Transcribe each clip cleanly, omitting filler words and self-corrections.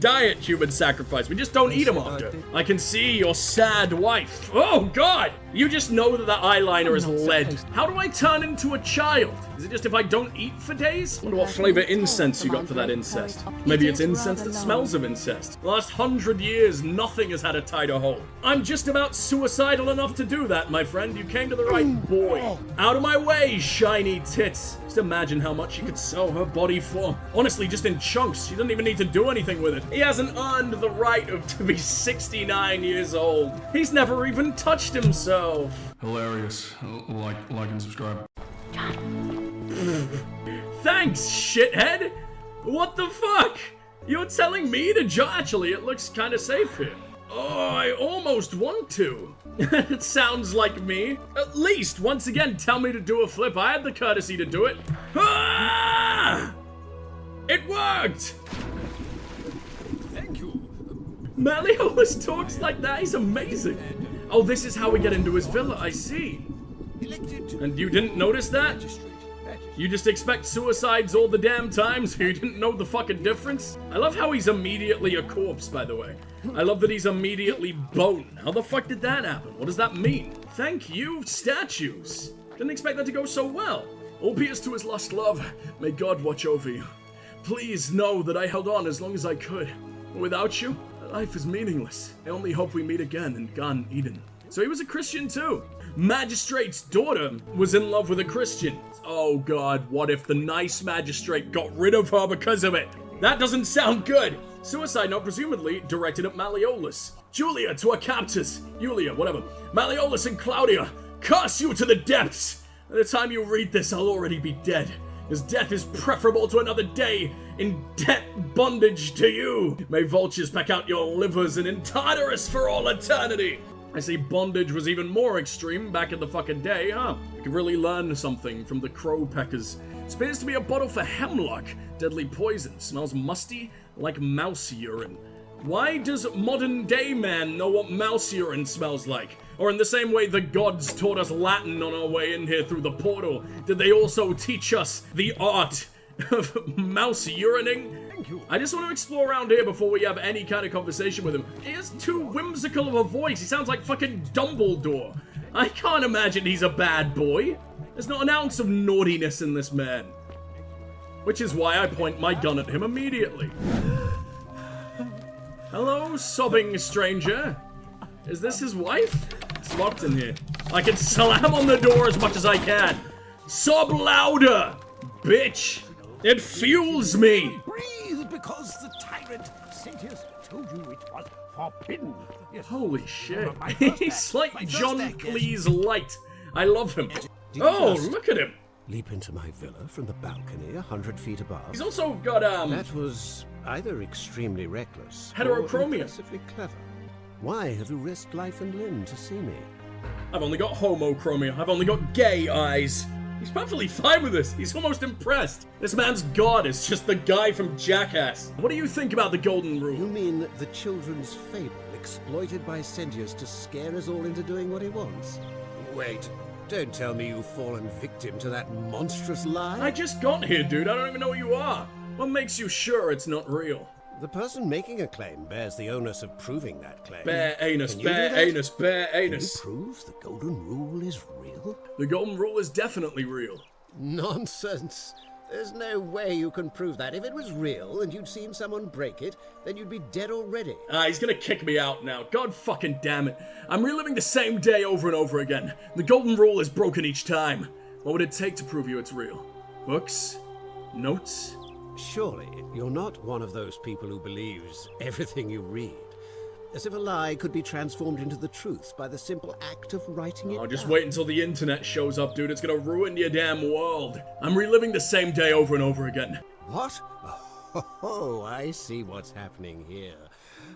diet human sacrifice. We just don't eat them after. I can see your sad wife. Oh, God! You just know that that eyeliner is lead. How do I turn into a child? Is it just if I don't eat for days? I wonder what flavor incense you got for that incest. Maybe it's incense that smells of incest. The last 100 years, nothing has had a tighter hold. I'm just about suicidal enough to do that, my friend. You came to the right boy. Out of my way, shiny tits. Just imagine how much she could sell her body for. Honestly, just in chunks. She doesn't even need to do anything with it. He hasn't earned the right to be 69 years old. He's never even touched himself. Hilarious. Like and subscribe. Thanks, shithead. What the fuck? You're telling me to actually, it looks kind of safe here. Oh, I almost want to. It sounds like me. At least, once again, tell me to do a flip. I had the courtesy to do it. Ah! It worked! Thank you. Malleolus talks like that. He's amazing. Oh, this is how we get into his villa. I see. And you didn't notice that? You just expect suicides all the damn time, so you didn't know the fucking difference? I love how he's immediately a corpse, by the way. I love that he's immediately bone. How the fuck did that happen? What does that mean? Thank you, statues. Didn't expect that to go so well. All peace to his lost love. May God watch over you. Please know that I held on as long as I could. Without you, life is meaningless. I only hope we meet again in Gan Eden. So he was a Christian too. Magistrate's daughter was in love with a Christian. Oh God, what if the nice magistrate got rid of her because of it? That doesn't sound good. Suicide note presumably directed at Malleolus. Julia to her captors. Julia, whatever. Malleolus and Claudia, curse you to the depths. By the time you read this, I'll already be dead. As death is preferable to another day in debt bondage to you. May vultures peck out your livers in Tartarus for all eternity. I see bondage was even more extreme back in the fucking day, huh? You could really learn something from the crow peckers. It appears to be a bottle for hemlock. Deadly poison. Smells musty like mouse urine. Why does modern day man know what mouse urine smells like? Or in the same way the gods taught us Latin on our way in here through the portal, did they also teach us the art of mouse urinating? I just want to explore around here before we have any kind of conversation with him. He has too whimsical of a voice. He sounds like fucking Dumbledore. I can't imagine he's a bad boy. There's not an ounce of naughtiness in this man. Which is why I point my gun at him immediately. Hello, sobbing stranger. Is this his wife? It's locked in here. I can slam on the door as much as I can. Sob louder, bitch. It fuels me. Breathe, because the tyrant Sentius told you it was forbidden. Yes. Holy shit. My first He's act. like My first John act, yes. Cleese light. I love him. Did Oh, you just look at him. leap into my villa from the balcony 100 feet above? He's also got, That was either extremely reckless or Heterochromia. impressively clever. Why have you risked life and limb to see me? I've only got homochromia. I've only got gay eyes. He's perfectly fine with this. He's almost impressed. This man's god is just the guy from Jackass. What do you think about the Golden You Rule? mean the children's fable exploited by Sentius to scare us all into doing what he wants? Wait, don't tell me you've fallen victim to that monstrous lie. I just got here, dude. I don't even know who you are. What makes you sure it's not real? The person making a claim bears the onus of proving that claim. Bare anus, Can you do bare that? anus, bare Can you anus. prove the Golden Rule is real? The Golden Rule is definitely real. Nonsense. There's no way you can prove that. If it was real and you'd seen someone break it, then you'd be dead already. He's gonna kick me out now. God fucking damn it. I'm reliving the same day over and over again. The Golden Rule is broken each time. What would it take to prove you it's real? Books? Notes? Surely, you're not one of those people who believes everything you read. As if a lie could be transformed into the truth by the simple act of writing it Oh, just down. wait until the internet shows up, dude. It's gonna ruin your damn world. I'm reliving the same day over and over again. What? Oh, I see what's happening here.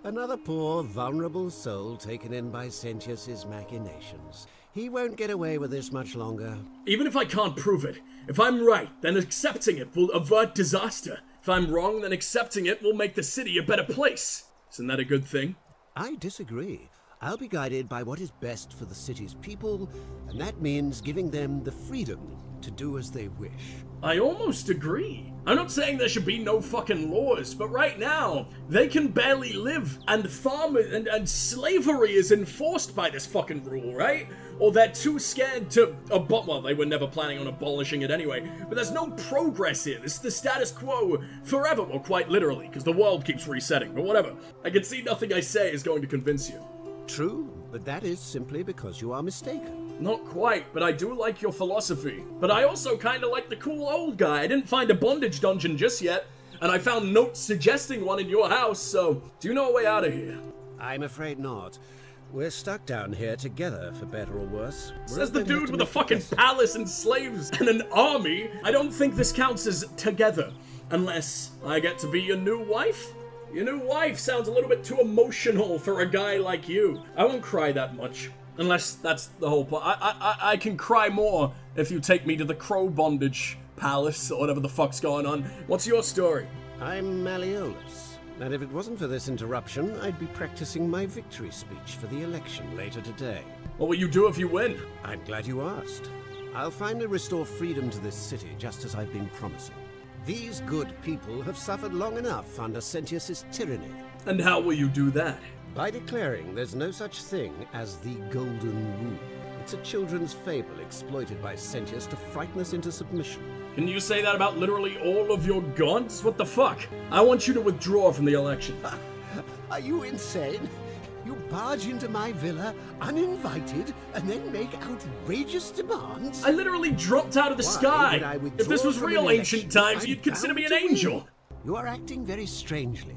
Another poor, vulnerable soul taken in by Sentius's machinations. He won't get away with this much longer. Even if I can't prove it, if I'm right, then accepting it will avert disaster. If I'm wrong, then accepting it will make the city a better place. Isn't that a good thing? I disagree. I'll be guided by what is best for the city's people, and that means giving them the freedom to do as they wish. I almost agree. I'm not saying there should be no fucking laws, but right now, they can barely live, and farmers and slavery is enforced by this fucking rule, right? Or they're too scared to well, they were never planning on abolishing it anyway, but there's no progress here. This is the status quo forever, well, quite literally, because the world keeps resetting, but whatever. I can see nothing I say is going to convince you. True, but that is simply because you are mistaken. Not quite, but I do like your philosophy. But I also kinda like the cool old guy. I didn't find a bondage dungeon just yet, and I found notes suggesting one in your house, so do you know a way out of here? I'm afraid not. We're stuck down here together, for better or worse. Says the dude with a fucking palace and slaves and an army. I don't think this counts as together, unless I get to be your new wife? Your new wife sounds a little bit too emotional for a guy like you. I won't cry that much. Unless that's the whole point. I can cry more if you take me to the Crow Bondage Palace or whatever the fuck's going on. What's your story? I'm Malleolus, and if it wasn't for this interruption, I'd be practicing my victory speech for the election later today. What will you do if you win? I'm glad you asked. I'll finally restore freedom to this city, just as I've been promising. These good people have suffered long enough under Sentius's tyranny. And how will you do that? By declaring there's no such thing as the Golden Rule. It's a children's fable exploited by Sentius to frighten us into submission. Can you say that about literally all of your gods? What the fuck? I want you to withdraw from the election. Are you insane? You barge into my villa, uninvited, and then make outrageous demands? I literally dropped out of the sky. Would I withdraw If this was from real an ancient election times, I'm you'd consider bound me an to win? angel. You are acting very strangely.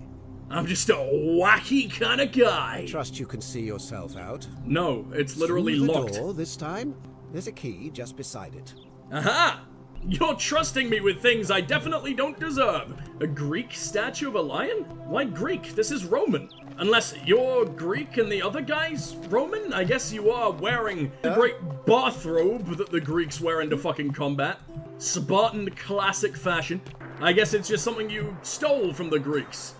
I'm just a wacky kind of guy. Trust you can see yourself out. No, it's literally Through the locked. door this time. There's a key just beside it. Aha! You're trusting me with things I definitely don't deserve. A Greek statue of a lion? Why Greek? This is Roman. Unless you're Greek and the other guy's Roman? I guess you are wearing the great bathrobe that the Greeks wear into fucking combat. Spartan classic fashion. I guess it's just something you stole from the Greeks.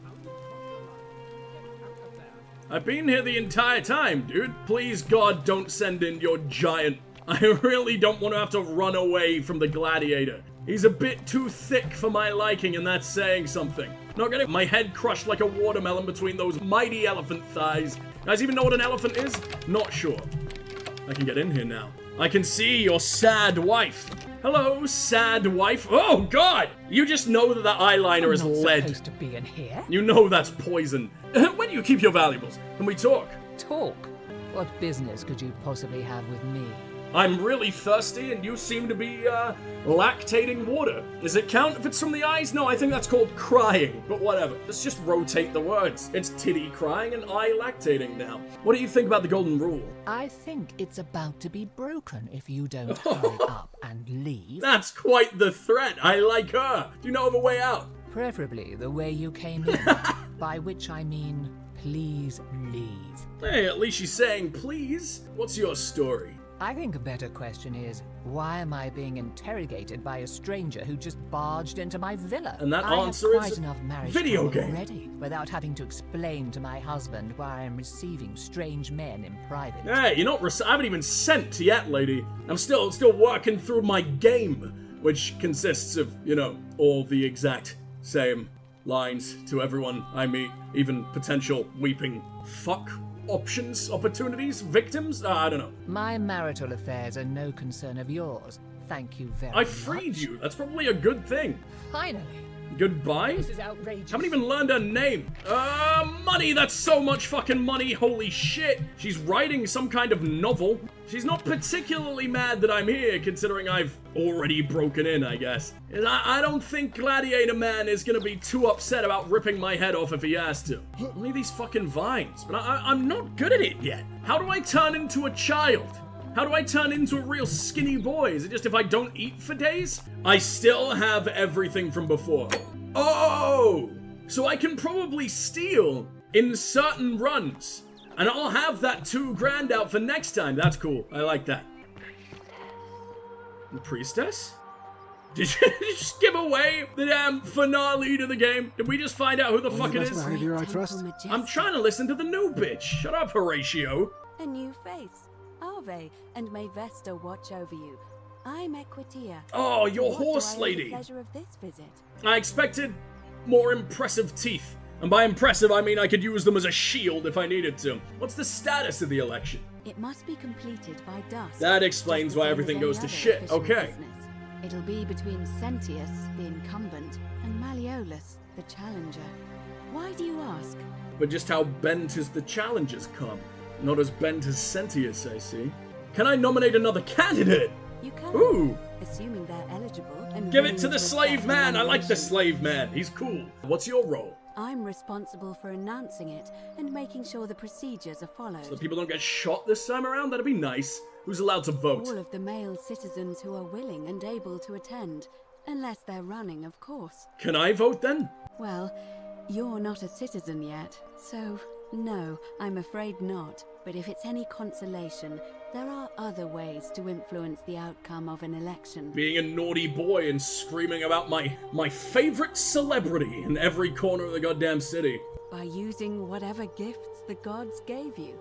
I've been here the entire time, dude. Please, God, don't send in your giant. I really don't want to have to run away from the gladiator. He's a bit too thick for my liking, and that's saying something. Not gonna get my head crushed like a watermelon between those mighty elephant thighs. You guys even know what an elephant is? Not sure. I can get in here now. I can see your sad wife. Hello, sad wife. Oh, God! You just know that the eyeliner is lead. Supposed to be in here. You know that's poison. Where do you keep your valuables? Can we talk? Talk. What business could you possibly have with me? I'm really thirsty and you seem to be, lactating water. Does it count if it's from the eyes? No, I think that's called crying, but whatever. Let's just rotate the words. It's titty crying and eye lactating now. What do you think about the golden rule? I think it's about to be broken if you don't hurry up and leave. That's quite the threat. I like her. Do you know of a way out? Preferably the way you came in. By which I mean, please leave. Hey, at least she's saying please. What's your story? I think a better question is, why am I being interrogated by a stranger who just barged into my villa? And that I answer have quite is enough marriage video time game. already, without having to explain to my husband why I am receiving strange men in private. Hey, you're not I haven't even sent yet, lady. I'm still working through my game, which consists of, you know, all the exact same lines to everyone I meet, even potential weeping fuck opportunities, victims? I don't know. My marital affairs are no concern of yours. Thank you very much. I freed you. That's probably a good thing. Finally. Goodbye? This is outrageous. Haven't even learned her name. Money! That's so much fucking money! Holy shit! She's writing some kind of novel. She's not particularly mad that I'm here, considering I've already broken in, I guess. And I don't think Gladiator Man is gonna be too upset about ripping my head off if he has to. Only these fucking vines. But I'm not good at it yet. How do I turn into a child? How do I turn into a real skinny boy? Is it just if I don't eat for days? I still have everything from before. Oh! So I can probably steal in certain runs. And I'll have that $2,000 out for next time. That's cool. I like that. The priestess? Did you just give away the damn finale to the game? Did we just find out who the fuck it is? I trust. I'm trying to listen to the new bitch. Shut up, Horatio. A new face, Ave, and may Vesta watch over you. I'm Equitia. Oh, your What do horse I owe the lady. pleasure of this visit? I expected more impressive teeth. And by impressive, I mean I could use them as a shield if I needed to. What's the status of the election? It must be completed by dusk. That explains just the why same everything as goes any to other shit. official Okay. business. It'll be between Sentius, the incumbent, and Malleolus, the challenger. Why do you ask? But just how bent as the challengers come. Not as bent as Sentius, I see. Can I nominate another candidate? You can. Ooh. Assuming they're eligible and Give it willing to the accept slave man. I like the nomination. slave man. He's cool. What's your role? I'm responsible for announcing it and making sure the procedures are followed. So people don't get shot this time around? That'd be nice. Who's allowed to vote? All of the male citizens who are willing and able to attend. Unless they're running, of course. Can I vote then? Well, you're not a citizen yet, so no, I'm afraid not. But if it's any consolation, there are other ways to influence the outcome of an election. Being a naughty boy and screaming about my favorite celebrity in every corner of the goddamn city. By using whatever gifts the gods gave you.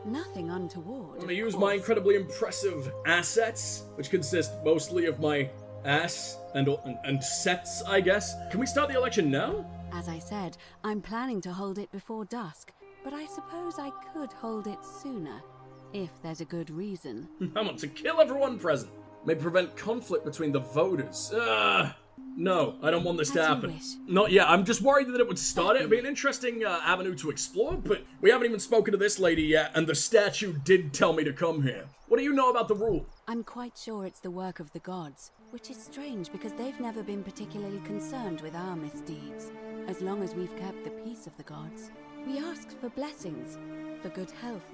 Nothing untoward. I'm gonna of use my course. incredibly impressive assets, which consist mostly of my ass and sets, I guess. Can we start the election now? As I said, I'm planning to hold it before dusk, but I suppose I could hold it sooner, if there's a good reason. I want to kill everyone present. May prevent conflict between the voters. No, I don't want this to As you happen. wish. Not yet. I'm just worried that it would start it. It'd be an interesting avenue to explore, but we haven't even spoken to this lady yet, and the statue did tell me to come here. What do you know about the rule? I'm quite sure it's the work of the gods, which is strange because they've never been particularly concerned with our misdeeds, as long as we've kept the peace of the gods. We ask for blessings, for good health,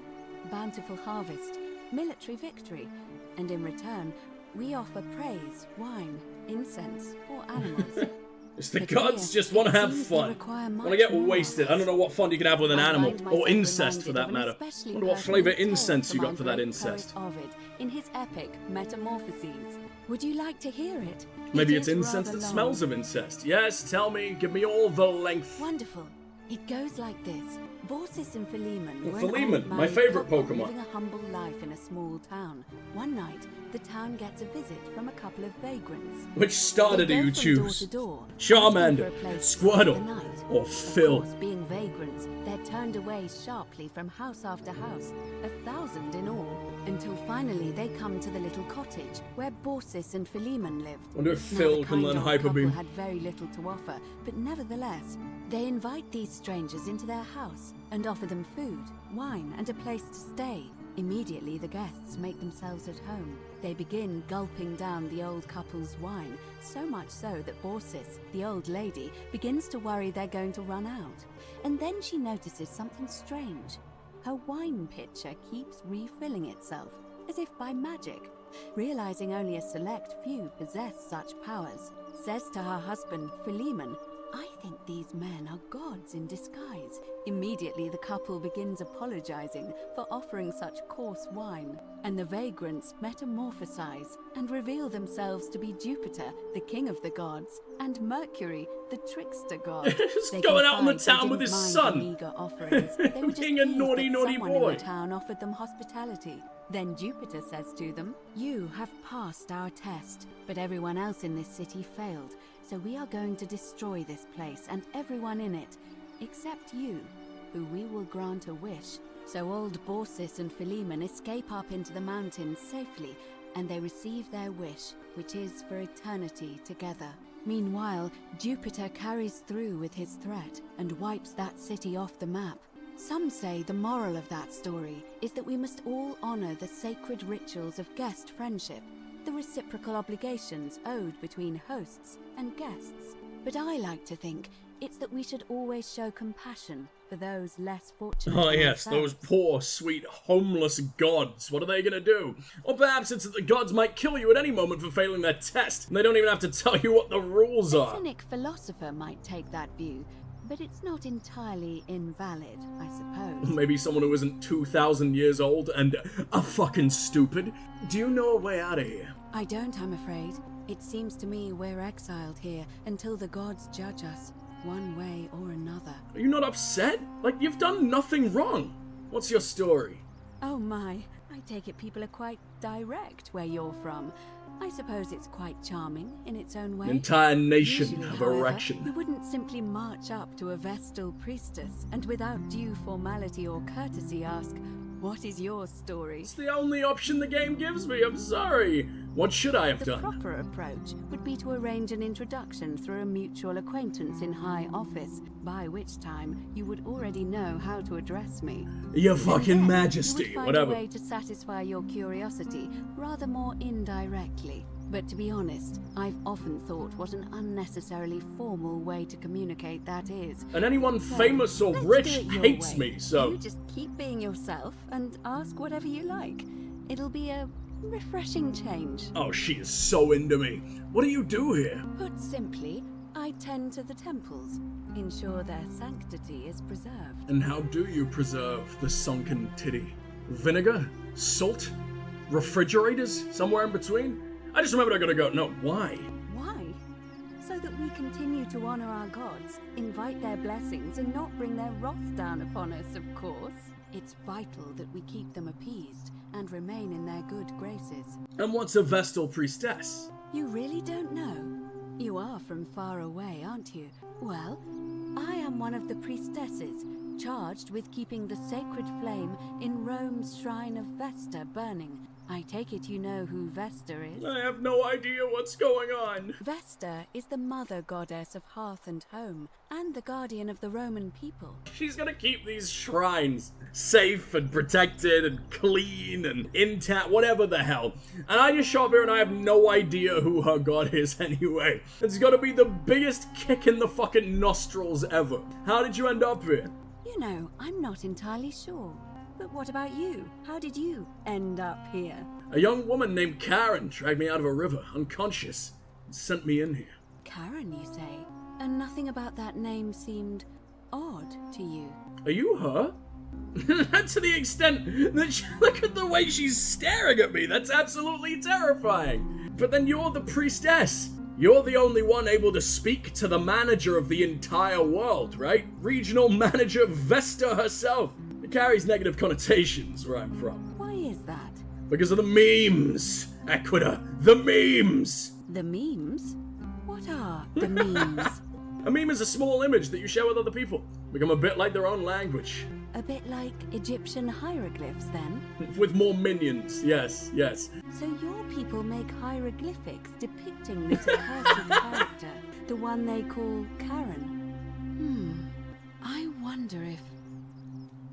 bountiful harvest, military victory, and in return, we offer praise, wine, incense, or animals. It's the But gods here, just want to it have seems they fun. require Want to much get more wasted. of I don't us. know what fun you can have with an I animal, find or myself incest for reminded that of an matter. especially Wonder what pertinent flavor tale incense you from got our for that great incest. poet Ovid in his epic Metamorphoses. Would you like to hear it? Maybe It it's is incense rather that long. smells of incest. Yes, tell me. Give me all the length. Wonderful. It goes like this. Baucis and Philemon Oh, were Philemon, an old my married favorite couple Pokemon. living a humble life in a small town. One night, the town gets a visit from a couple of vagrants. Which starter do They go you from choose? Door to door, Charmander, asking for a place to spend the Squirtle, night. or Of Phil? course, being vagrants, they're turned away sharply from house after house, 1,000 in all, until finally they come to the little cottage where Baucis and Philemon lived. Wonder if Now, Phil the can kind learn old Hyper couple Beam. had very little to offer, but nevertheless, they invite these strangers into their house and offer them food, wine, and a place to stay. Immediately, the guests make themselves at home. They begin gulping down the old couple's wine, so much so that Baucis, the old lady, begins to worry they're going to run out. And then she notices something strange. Her wine pitcher keeps refilling itself, as if by magic. Realizing only a select few possess such powers, says to her husband, Philemon, "I think these men are gods in disguise." Immediately, the couple begins apologizing for offering such coarse wine, and the vagrants metamorphosize and reveal themselves to be Jupiter, the king of the gods, and Mercury, the trickster god. Just They going out in the confide they town with didn't his mind son. the meager offerings. They were just Being a pleased naughty, that naughty someone boy. in the town offered them hospitality. Then Jupiter says to them, "You have passed our test, but everyone else in this city failed, so we are going to destroy this place and everyone in it, except you, who we will grant a wish." So old Baucis and Philemon escape up into the mountains safely, and they receive their wish, which is for eternity together. Meanwhile, Jupiter carries through with his threat and wipes that city off the map. Some say the moral of that story is that we must all honor the sacred rituals of guest friendship, the reciprocal obligations owed between hosts and guests. But I like to think it's that we should always show compassion for those less fortunate. Oh than yes, those ourselves. poor, sweet, homeless gods. What are they gonna do? Or perhaps it's that the gods might kill you at any moment for failing their test, and they don't even have to tell you what the rules A are. cynic philosopher might take that view, but it's not entirely invalid, I suppose. Maybe someone who isn't 2,000 years old and a fucking stupid. Do you know a way out of here? I don't, I'm afraid. It seems to me we're exiled here until the gods judge us, one way or another. Are you not upset? Like, you've done nothing wrong. What's your story? Oh my, I take it people are quite direct where you're from. I suppose it's quite charming in its own way. An entire nation Usually, of however, erection. you wouldn't simply march up to a Vestal priestess and without due formality or courtesy ask, "What is your story?" It's the only option the game gives me, I'm sorry. What should I have The done? proper approach would be to arrange an introduction through a mutual acquaintance in high office, by which time you would already know how to address me. Your And fucking then majesty, you would find whatever. a way to satisfy your curiosity, rather more indirectly. But to be honest, I've often thought what an unnecessarily formal way to communicate that is. And anyone So, famous or let's rich do it your hates way. me, so... You just keep being yourself and ask whatever you like. It'll be a refreshing change. Oh, she is so into me. What do you do here? Put simply, I tend to the temples, ensure their sanctity is preserved. And how do you preserve the sunken titty? Vinegar? Salt? Refrigerators? Somewhere in between? I just remembered I gotta go. No, why? Why? So that we continue to honor our gods, invite their blessings, and not bring their wrath down upon us, of course. It's vital that we keep them appeased and remain in their good graces. And what's a Vestal priestess? You really don't know? You are from far away, aren't you? Well, I am one of the priestesses, charged with keeping the sacred flame in Rome's shrine of Vesta burning. I take it you know who Vesta is? I have no idea what's going on. Vesta is the mother goddess of hearth and home, and the guardian of the Roman people. She's gonna keep these shrines safe and protected and clean and intact, whatever the hell. And I just show up here and I have no idea who her god is anyway. It's gonna be the biggest kick in the fucking nostrils ever. How did you end up here? You know, I'm not entirely sure. But what about you? How did you end up here? A young woman named Karen dragged me out of a river, unconscious, and sent me in here. Karen, you say? And nothing about that name seemed odd to you. Are you her? To the extent that look at the way she's staring at me. That's absolutely terrifying. But then you're the priestess. You're the only one able to speak to the manager of the entire world, right? Regional manager Vesta herself. It carries negative connotations where I'm from. Why is that? Because of the memes, Equita. The memes. The memes? What are the memes? A meme is a small image that you share with other people. Become a bit like their own language. A bit like Egyptian hieroglyphs, then? With more minions, yes, yes. So your people make hieroglyphics depicting this accursed character, the one they call Karen. I wonder if...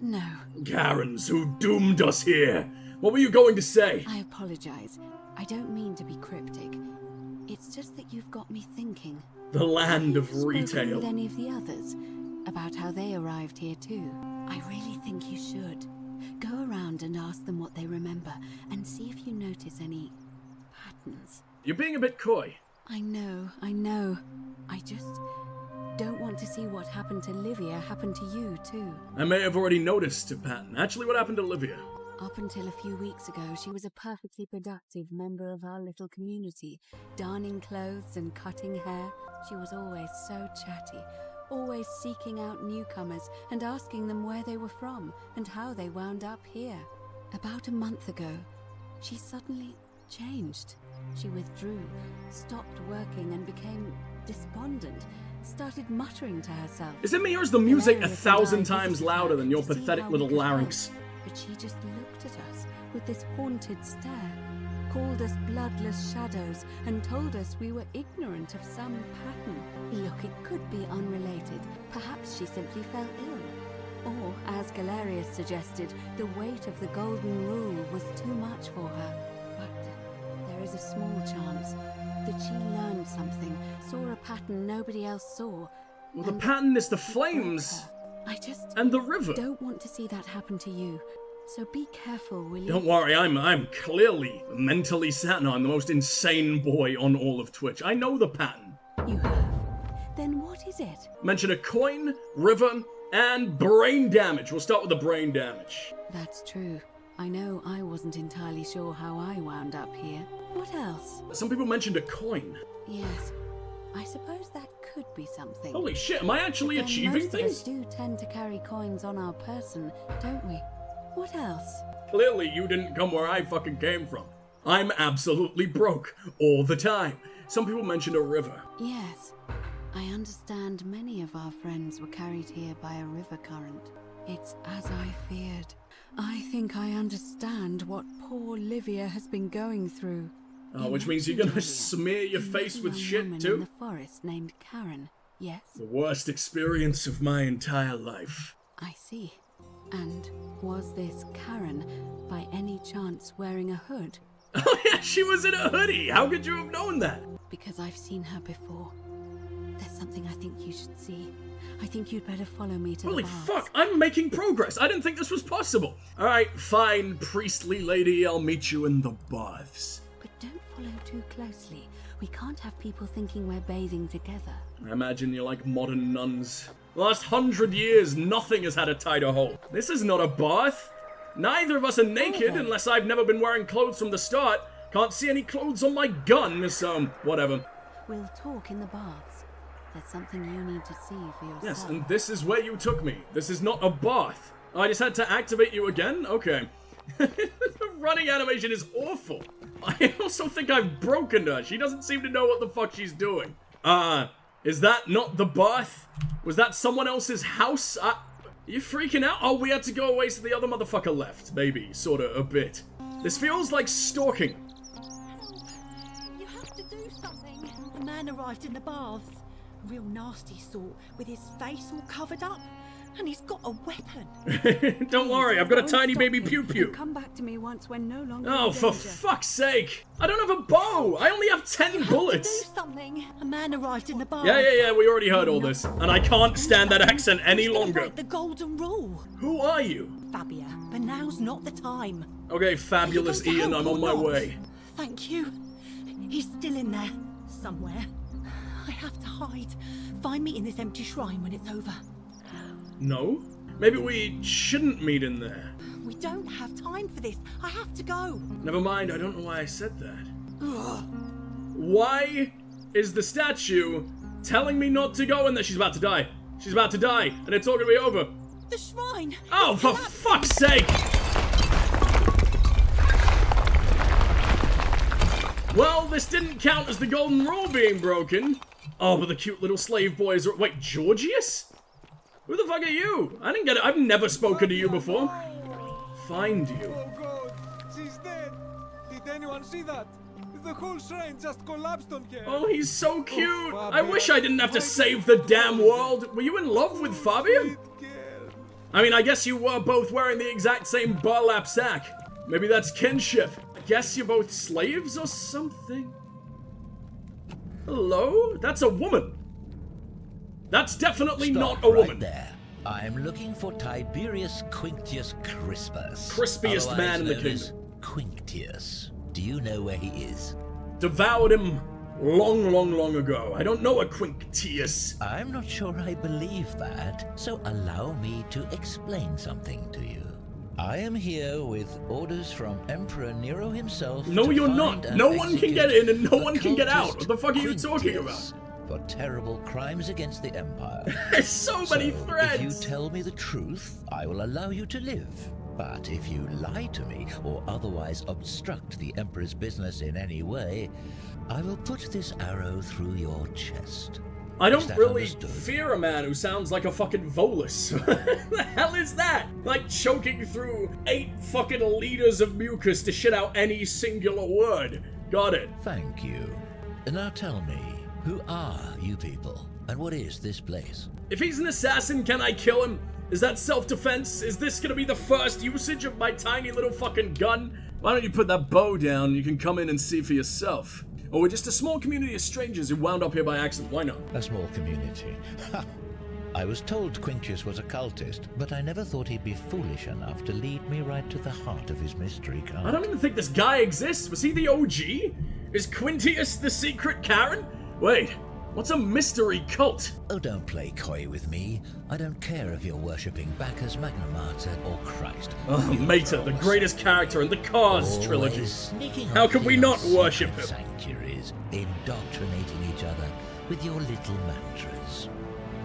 No. Karens who doomed us here. What were you going to say? I apologize. I don't mean to be cryptic. It's just that you've got me thinking. The land of Have you spoken retail. with any of the others about how they arrived here too? I really think you should. Go around and ask them what they remember and see if you notice any patterns. You're being a bit coy. I know. I just don't want to see what happened to Livia happen to you too. I may have already noticed a pattern. Actually, what happened to Livia? Up until a few weeks ago, she was a perfectly productive member of our little community, darning clothes and cutting hair. She was always so chatty, always seeking out newcomers and asking them where they were from and how they wound up here. About a month ago, she suddenly changed. She withdrew, stopped working and became despondent, started muttering to herself. Is it me or is the music Hilarious 1,000 and I times visited louder her than your to see pathetic how little we could help. larynx? But she just looked at us with this haunted stare, called us bloodless shadows, and told us we were ignorant of some pattern. Look, it could be unrelated. Perhaps she simply fell ill. Or, as Galerius suggested, the weight of the golden rule was too much for her. But there is a small chance that she learned something, saw a pattern nobody else saw. Well, the and pattern is the it broke flames her. I just and the river. don't want to see that happen to you. So be careful, will you? Don't worry, I'm clearly mentally sat. No, I'm the most insane boy on all of Twitch. I know the pattern. You have? Then what is it? Mention a coin, river, and brain damage. We'll start with the brain damage. That's true. I know I wasn't entirely sure how I wound up here. What else? Some people mentioned a coin. Yes, I suppose that could be something. Holy shit, am I actually Then achieving most things? of us do tend to carry coins on our person, don't we? What else? Clearly, you didn't come where I fucking came from. I'm absolutely broke all the time. Some people mentioned a river. Yes, I understand many of our friends were carried here by a river current. It's as I feared. I think I understand what poor Livia has been going through. Oh, which means you're gonna smear your face with shit in too? the forest named Karen. Yes, The worst experience of my entire life. I see. And was this Karen by any chance wearing a hood? Oh yeah, she was in a hoodie. How could you have known that? Because I've seen her before. There's something I think you should see. I think you'd better follow me to Holy the baths. fuck, I'm making progress. I didn't think this was possible. Alright, fine, priestly lady, I'll meet you in the baths. But don't follow too closely. We can't have people thinking we're bathing together. I imagine you're like modern nuns. The last 100 years, nothing has had a tighter hold. This is not a bath. Neither of us are naked unless I've never been wearing clothes from the start. Can't see any clothes on my gun, so whatever. We'll talk in the baths. There's something you need to see for yourself. Yes, and this is where you took me. This is not a bath. I just had to activate you again? Okay. The running animation is awful. I also think I've broken her. She doesn't seem to know what the fuck she's doing. Is that not the bath? Was that someone else's house? Are you freaking out? Oh, we had to go away so the other motherfucker left. Maybe, sorta, a bit. This feels like stalking. You have to do something. A man arrived in the baths. A real nasty sort, with his face all covered up. And he's got a weapon. Don't worry, I've got a Don't tiny stop baby him. pew-pew. Come back to me once when no longer Oh, in for danger. fuck's sake! I don't have a bow! I only have 10 bullets! Do something. A man arrived in the baths. Yeah, we already heard all this. And I can't stand that accent any He's gonna longer. break the golden rule. Who are you? Fabia, but now's not the time. Okay, fabulous Are you going Ian, to I'm help on or my not? way. Thank you. He's still in there. Somewhere. I have to hide. Find me in this empty shrine when it's over. No? Maybe we shouldn't meet in there. We don't have time for this. I have to go. Never mind, I don't know why I said that. Why is the statue telling me not to go in there? She's about to die. She's about to die, and it's all gonna be over. The shrine. Oh, It's for collapsing. fuck's sake! Well, this didn't count as the golden rule being broken. Oh, but the cute little slave boys are... Wait, Georgius? Who the fuck are you? I didn't get it. I've never spoken to you before. Find you. Oh god, she's dead. Did anyone see that? The whole shrine just collapsed on her. Oh, he's so cute. Oh, I wish I didn't have to save the damn world. Were you in love with Fabian? I mean, I guess you were both wearing the exact same burlap sack. Maybe that's kinship. I guess you're both slaves or something. Hello? That's a woman. That's definitely not a woman. Right there. I'm looking for Tiberius Quinctius Crispus. Crispiest man in the otherwise known as kingdom. Quinctius. Do you know where he is? Devoured him long ago. I don't know a Quinctius. I'm not sure I believe that, so allow me to explain something to you. I am here with orders from Emperor Nero himself. No, to you're find not. and No one can get in and no execute one can get out. occultist What the fuck are you talking Quinctius about? For terrible crimes against the Empire. There's so many So, threads. if you tell me the truth, I will allow you to live. But if you lie to me or otherwise obstruct the Emperor's business in any way, I will put this arrow through your chest. I Is don't that really understood? fear a man who sounds like a fucking Volus. The hell is that? Like choking through 8 fucking liters of mucus to shit out any singular word. Got it. Thank you. Now tell me, who are you people? And what is this place? If he's an assassin, can I kill him? Is that self-defense? Is this gonna be the first usage of my tiny little fucking gun? Why don't you put that bow down and you can come in and see for yourself? Or we're just a small community of strangers who wound up here by accident. Why not? A small community. I was told Quinctius was a cultist, but I never thought he'd be foolish enough to lead me right to the heart of his mystery cult. I don't even think this guy exists. Was he the OG? Is Quintius the secret Karen? Wait, what's a mystery cult? Oh, don't play coy with me. I don't care if you're worshipping Bacchus, Magna Mater, or Christ. Oh, Mater, the greatest character in the Cars trilogy. Always sneaking How off can we to not your worship secret him? Sanctuaries, indoctrinating each other with your little mantras.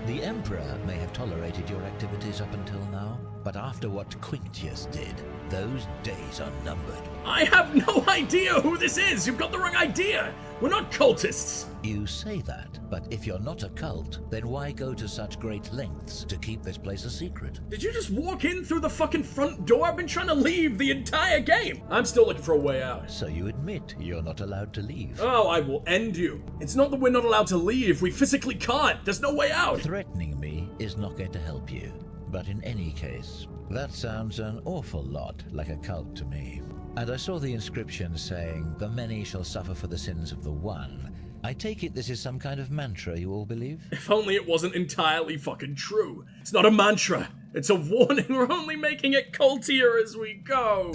The Emperor may have tolerated your activities up until now, But after what Quintius did, those days are numbered. I have no idea who this is! You've got the wrong idea! We're not cultists! You say that, but if you're not a cult, then why go to such great lengths to keep this place a secret? Did you just walk in through the fucking front door? I've been trying to leave the entire game! I'm still looking for a way out. So you admit you're not allowed to leave? Oh, I will end you. It's not that we're not allowed to leave, we physically can't. There's no way out. Threatening me is not going to help you. But in any case, that sounds an awful lot like a cult to me. And I saw the inscription saying, "The many shall suffer for the sins of the one." I take it this is some kind of mantra you all believe? If only it wasn't entirely fucking true. It's not a mantra. It's a warning. We're only making it cultier as we go.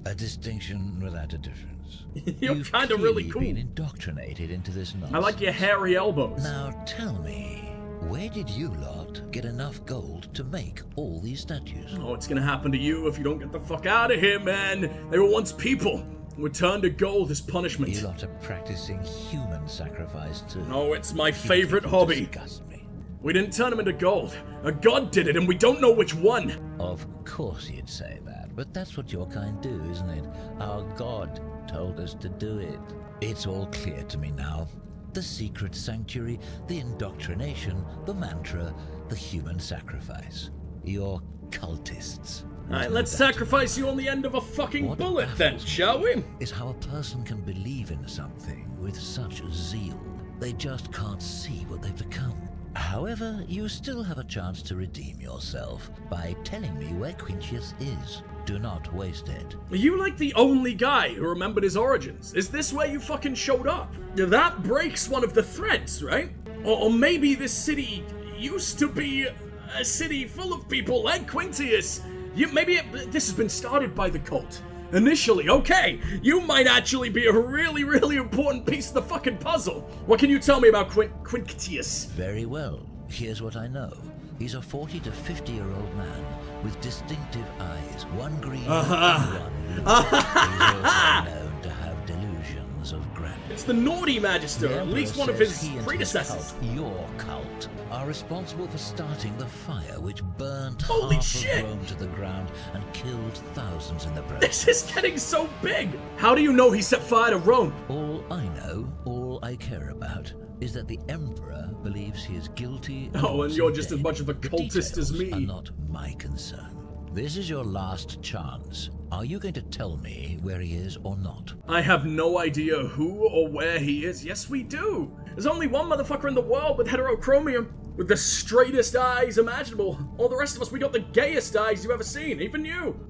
A distinction without a difference. You're kind of really cool. You've been indoctrinated into this nonsense. I like your hairy elbows. Now tell me, where did you lot get enough gold to make all these statues? Oh, it's gonna happen to you if you don't get the fuck out of here, man. They were once people. Were turned to gold as punishment. You lot are practicing human sacrifice too. Oh, it's my favorite hobby. Disgust me. We didn't turn them into gold. A god did it, and we don't know which one. Of course you'd say that, but that's what your kind do, isn't it? Our god told us to do it. It's all clear to me now. The secret sanctuary, the indoctrination, the mantra, the human sacrifice. You're cultists. Alright, let's sacrifice you on the end of a fucking bullet then, shall we? Is how a person can believe in something with such zeal. They just can't see what they've become. However, you still have a chance to redeem yourself by telling me where Quintius is. Do not waste it. Are you like the only guy who remembered his origins? Is this where you fucking showed up? That breaks one of the threads, right? Or maybe this city used to be a city full of people like Quintius. This has been started by the cult. Initially, okay, you might actually be a really, really important piece of the fucking puzzle. What can you tell me about Quintius? Very well. Here's what I know. He's a 40 to 50-year-old man with distinctive eyes, one green and one blue. He's also known to have delusions of grandeur. It's the naughty magister, at least one of his predecessors. Your cult are responsible for starting the fire which burned Holy half shit. of Rome to the ground and killed thousands in the process. This is getting so big. How do you know he set fire to Rome? All I know, all I care about, is that the Emperor believes he is guilty. Oh, and you're just as much of a The cultist as details me. are not my concern. This is your last chance. Are you going to tell me where he is or not? I have no idea who or where he is. Yes, we do. There's only one motherfucker in the world with heterochromium, with the straightest eyes imaginable. All the rest of us, we got the gayest eyes you've ever seen, even you.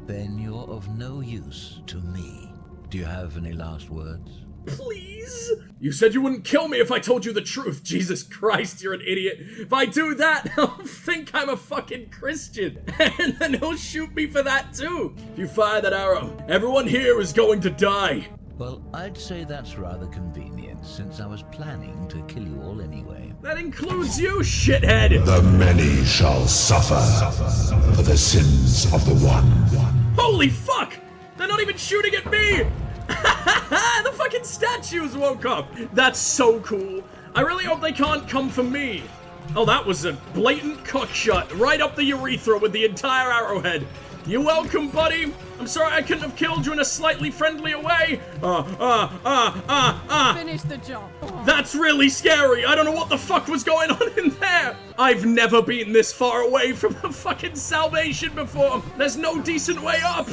Then you're of no use to me. Do you have any last words? Please? You said you wouldn't kill me if I told you the truth. Jesus Christ, you're an idiot. If I do that, he'll think I'm a fucking Christian. And then he'll shoot me for that too. If you fire that arrow, everyone here is going to die. Well, I'd say that's rather convenient, since I was planning to kill you all anyway. That includes you, shithead. The many shall suffer for the sins of the one. Holy fuck! They're not even shooting at me! The fucking statues woke up! That's so cool. I really hope they can't come for me. Oh, that was a blatant cockshot right up the urethra with the entire arrowhead. You're welcome, buddy. I'm sorry I couldn't have killed you in a slightly friendlier way. Finish the job. That's really scary. I don't know what the fuck was going on in there. I've never been this far away from the fucking salvation before. There's no decent way up.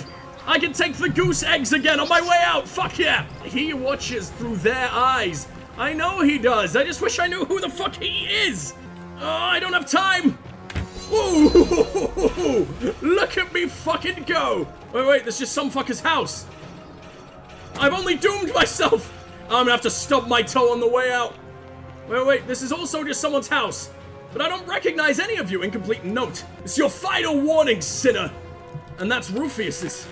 I can take the goose eggs again on my way out. Fuck yeah. He watches through their eyes. I know he does. I just wish I knew who the fuck he is. Oh, I don't have time. Ooh, look at me fucking go. Wait, there's just some fucker's house. I've only doomed myself. I'm gonna have to stub my toe on the way out. Wait, this is also just someone's house. But I don't recognize any of you, incomplete note. It's your final warning, sinner. And that's Rufius's.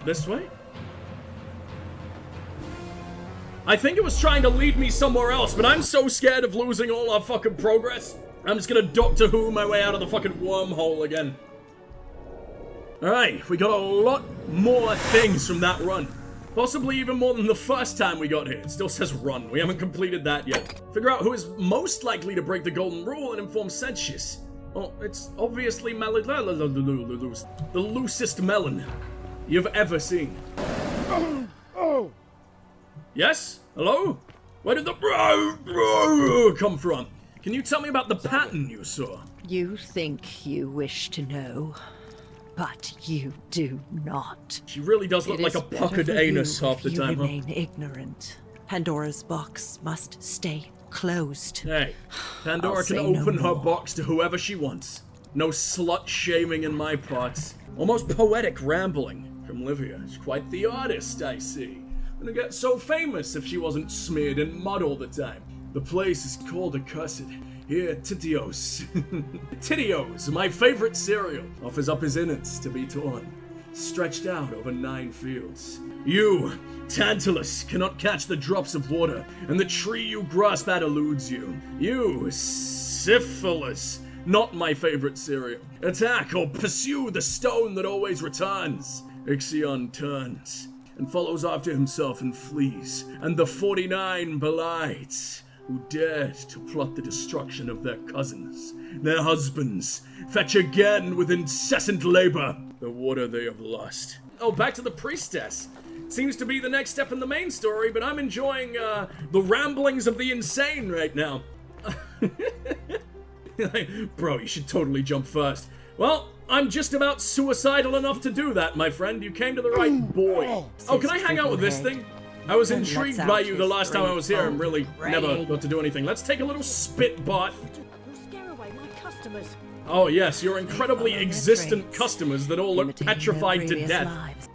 This way? I think it was trying to lead me somewhere else, but I'm so scared of losing all our fucking progress. I'm just gonna Doctor Who my way out of the fucking wormhole again. Alright, we got a lot more things from that run. Possibly even more than the first time we got here. It still says run. We haven't completed that yet. Figure out who is most likely to break the golden rule and inform Sentius. Oh, it's obviously the loosest melon you've ever seen. Oh! Yes? Hello? Where did the come from? Can you tell me about the pattern you saw? You think you wish to know, but you do not. She really does look like a puckered anus half the time, huh? You remain ignorant. Pandora's box must stay closed. Hey, Pandora can open her box to whoever she wants. No slut-shaming in my parts. Almost poetic rambling from Livia. She's quite the artist, I see. Gonna get so famous if she wasn't smeared in mud all the time. The place is called Accursed. Here, Titios. Titios, my favorite cereal, offers up his innards to be torn, stretched out over 9 fields. You, Tantalus, cannot catch the drops of water, and the tree you grasp at eludes you. You, Syphilis, not my favorite cereal. Attack or pursue the stone that always returns. Ixion turns and follows after himself and flees, and the 49 belides, who dared to plot the destruction of their cousins, their husbands, fetch again with incessant labor the water they have lost. Oh, back to the priestess. Seems to be the next step in the main story, but I'm enjoying the ramblings of the insane right now. Bro, you should totally jump first. Well, I'm just about suicidal enough to do that, my friend. You came to the right boy. Oh, can I hang out with this thing? I was intrigued by you the last time I was here and really never got to do anything. Let's take a little spit bath. You'll scare away my customers. Oh yes, your incredibly existent customers that all look petrified to death.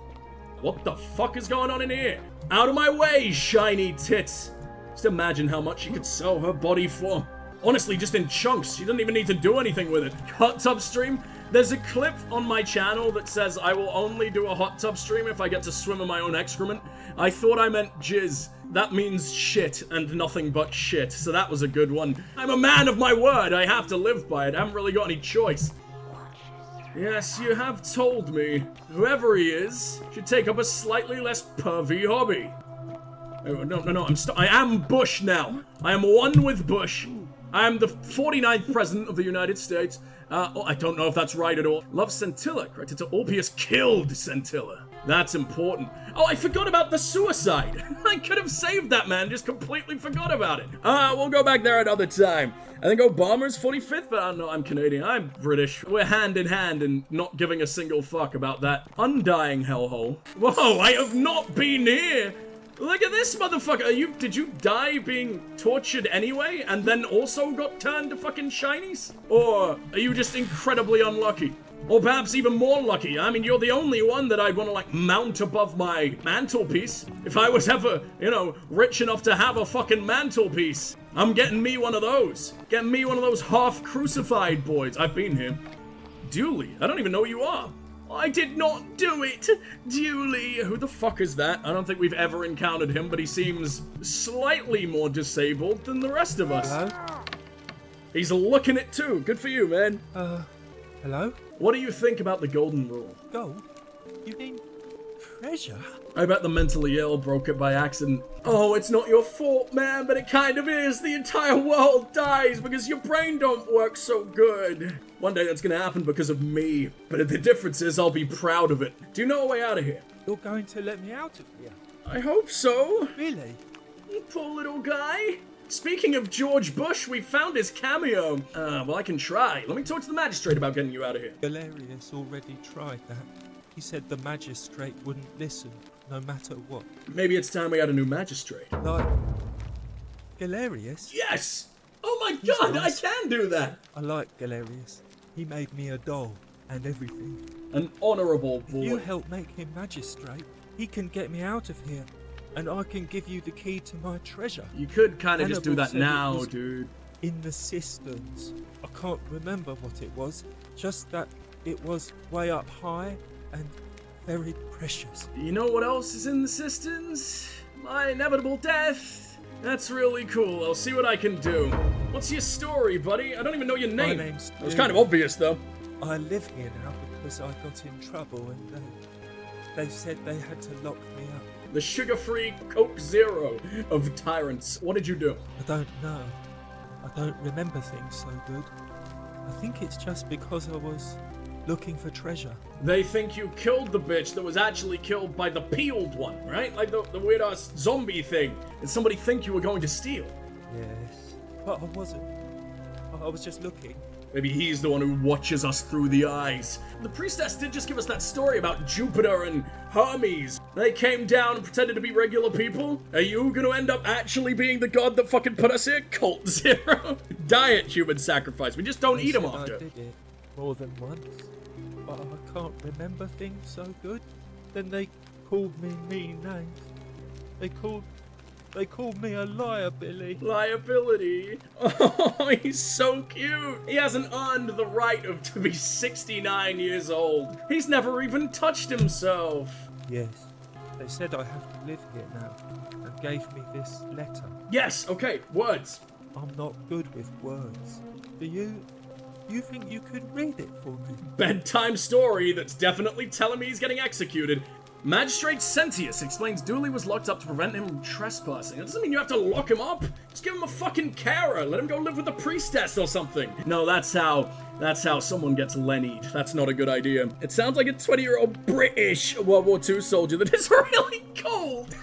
What the fuck is going on in here? Out of my way, shiny tits. Just imagine how much she could sell her body for. Honestly, just in chunks. She doesn't even need to do anything with it. Hot tub stream? There's a clip on my channel that says I will only do a hot tub stream if I get to swim in my own excrement. I thought I meant jizz. That means shit and nothing but shit, so that was a good one. I'm a man of my word. I have to live by it. I haven't really got any choice. Yes, you have told me. Whoever he is should take up a slightly less pervy hobby. Oh, no, I am Bush now. I am one with Bush. I am the 49th president of the United States. I don't know if that's right at all. Love Scintilla. Corrected to Ulpius killed Scintilla. That's important. Oh, I forgot about the suicide. I could have saved that, man. Just completely forgot about it. We'll go back there another time. I think Obama's 45th, but I don't know. I'm Canadian. I'm British. We're hand in hand and not giving a single fuck about that undying hellhole. Whoa, I have not been here. Look at this motherfucker. Did you die being tortured anyway and then also got turned to fucking shinies? Or are you just incredibly unlucky? Or perhaps even more lucky. I mean, you're the only one that I'd want to, like, mount above my mantelpiece. If I was ever, you know, rich enough to have a fucking mantelpiece. I'm getting me one of those. Getting me one of those half-crucified boys. I've been here. Dooley, I don't even know who you are. I did not do it! Dooley! Who the fuck is that? I don't think we've ever encountered him, but he seems slightly more disabled than the rest of us. Hello? He's looking it too. Good for you, man. Hello? What do you think about the golden rule? Gold? You mean treasure? I bet the mentally ill broke it by accident. Oh, it's not your fault, man, but it kind of is. The entire world dies because your brain don't work so good. One day that's gonna happen because of me, but the difference is I'll be proud of it. Do you know a way out of here? You're going to let me out of here? I hope so. Really? Poor little guy. Speaking of George Bush, we found his cameo. Well, I can try. Let me talk to the magistrate about getting you out of here. Galerius already tried that. He said the magistrate wouldn't listen, no matter what. Maybe it's time we had a new magistrate. Like Galerius? Yes! Oh my god, nice. I can do that! I like Galerius. He made me a doll and everything. An honourable boy. If you help make him magistrate, he can get me out of here. And I can give you the key to my treasure. You could kind of just do that now, dude. In the cisterns. I can't remember what it was. Just that it was way up high and very precious. You know what else is in the cisterns? My inevitable death. That's really cool. I'll see what I can do. What's your story, buddy? I don't even know your name. My name's It was kind of obvious, though. I live here now because I got in trouble and they said they had to lock me up. The sugar-free Coke Zero of tyrants. What did you do? I don't know. I don't remember things so good. I think it's just because I was looking for treasure. They think you killed the bitch that was actually killed by the peeled one, right? Like the weird-ass zombie thing. Did somebody think you were going to steal? Yes, but I wasn't. I was just looking. Maybe he's the one who watches us through the eyes. The priestess did just give us that story about Jupiter and Hermes. They came down and pretended to be regular people. Are you gonna end up actually being the god that fucking put us here? Cult Zero. Diet human sacrifice. We just don't eat them after. I did it more than once, but I can't remember things so good. Then they called me mean names. They called me a liability. Liability? Oh, he's so cute. He hasn't earned the right to be 69 years old. He's never even touched himself. Yes, they said I have to live here now, and gave me this letter. Yes, okay, words. I'm not good with words. Do you think you could read it for me? Bedtime story that's definitely telling me he's getting executed. Magistrate Sentius explains Dooley was locked up to prevent him from trespassing. That doesn't mean you have to lock him up. Just give him a fucking carer. Let him go live with the priestess or something. No, that's how someone gets Lennied. That's not a good idea. It sounds like a 20-year-old British World War II soldier that is really cold.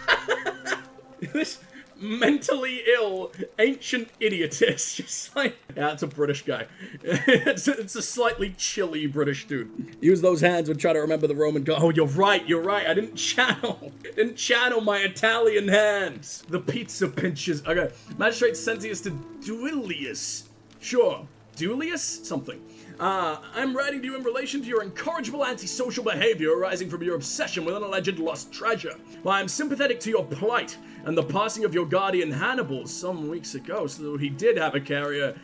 This mentally ill ancient idiotess, just like, yeah, it's a British guy. It's a slightly chilly British dude. Use those hands when trying to remember the Roman god. Oh, you're right. I didn't channel my Italian hands. The pizza pinches. Okay, Magistrate Sentius to Duilius. Sure, Duilius something. I'm writing to you in relation to your incorrigible antisocial behavior arising from your obsession with an alleged lost treasure. While I'm sympathetic to your plight and the passing of your guardian Hannibal some weeks ago, so he did have a carer,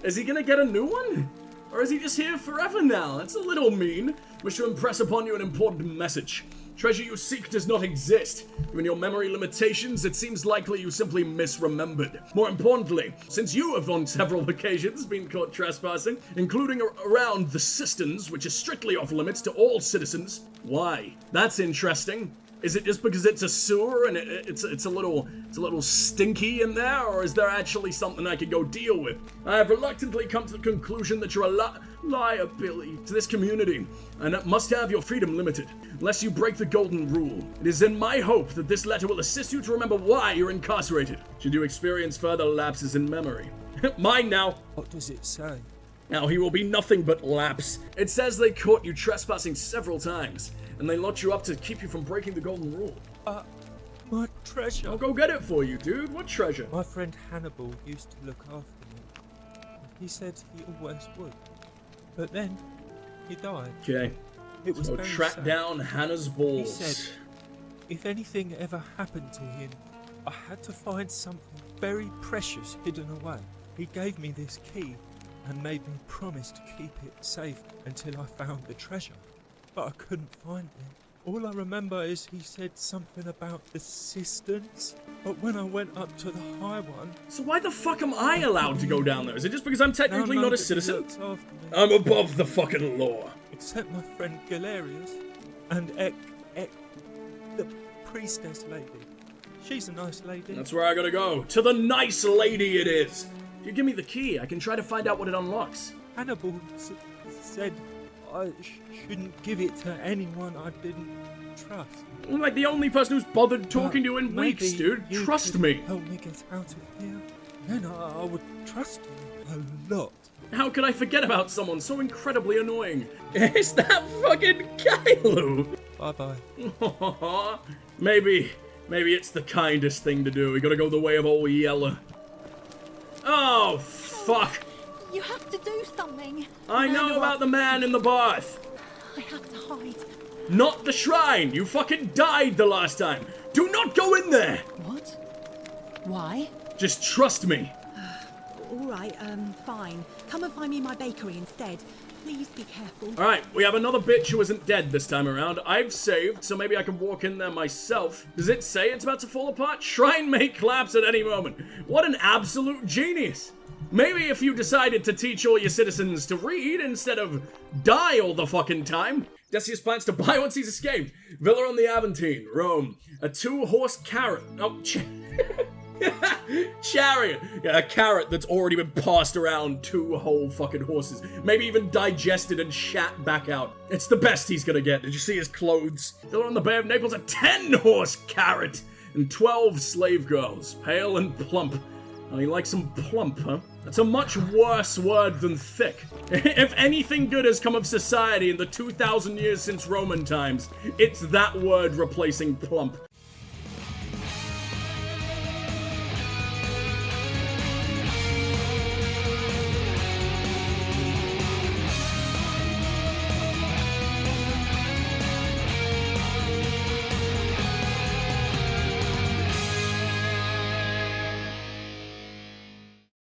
is he gonna get a new one? Or is he just here forever now? That's a little mean. Wish to impress upon you an important message. Treasure you seek does not exist. Given your memory limitations, it seems likely you simply misremembered. More importantly, since you have on several occasions been caught trespassing, including around the cisterns, which is strictly off limits to all citizens. Why? That's interesting. Is it just because it's a sewer and it's a little stinky in there, or is there actually something I could go deal with? I have reluctantly come to the conclusion that you're a liability to this community, and must have your freedom limited, unless you break the golden rule. It is in my hope that this letter will assist you to remember why you're incarcerated, should you experience further lapses in memory. Mine now. What does it say? Now he will be nothing but lapse. It says they caught you trespassing several times, and they locked you up to keep you from breaking the golden rule. My treasure. I'll go get it for you, dude. What treasure? My friend Hannibal used to look after me. He said he always would. But then, he died. Okay. It was so very track sad. down Hannah's balls. He said, if anything ever happened to him, I had to find something very precious hidden away. He gave me this key and made me promise to keep it safe until I found the treasure. But I couldn't find it. All I remember is he said something about the cisterns, but when I went up to the high one... So why the fuck am I allowed to go down there? Is it just because I'm technically not a citizen? He looked after me. I'm above the fucking law. Except my friend Galerius and the priestess lady. She's a nice lady. That's where I gotta go. To the nice lady it is. If you give me the key, I can try to find out what it unlocks. Hannibal said I shouldn't give it to anyone I didn't trust. I'm like the only person who's bothered talking to you in weeks, dude. Trust me. Help me get out of here. Then I would trust you a lot. How could I forget about someone so incredibly annoying? Is that fucking Kylo? Bye-bye. Maybe it's the kindest thing to do. We gotta go the way of old Yeller. Oh, fuck. You have to do something. I know about the man in the bath. I have to hide. Not the shrine. You fucking died the last time. Do not go in there. What? Why? Just trust me. All right, fine. Come and find me in my bakery instead. Please be careful. All right, we have another bitch who isn't dead this time around. I've saved, so maybe I can walk in there myself. Does it say it's about to fall apart? Shrine may collapse at any moment. What an absolute genius. Maybe if you decided to teach all your citizens to read instead of die all the fucking time. Decius plans to buy once he's escaped. Villa on the Aventine, Rome. A 2-horse carrot. Oh, Chariot! Yeah, a carrot that's already been passed around 2 whole fucking horses. Maybe even digested and shat back out. It's the best he's gonna get. Did you see his clothes? Still on the Bay of Naples, a 10-horse carrot! And 12 slave girls, pale and plump. Oh, you like some plump, huh? That's a much worse word than thick. If anything good has come of society in the 2,000 years since Roman times, it's that word replacing plump.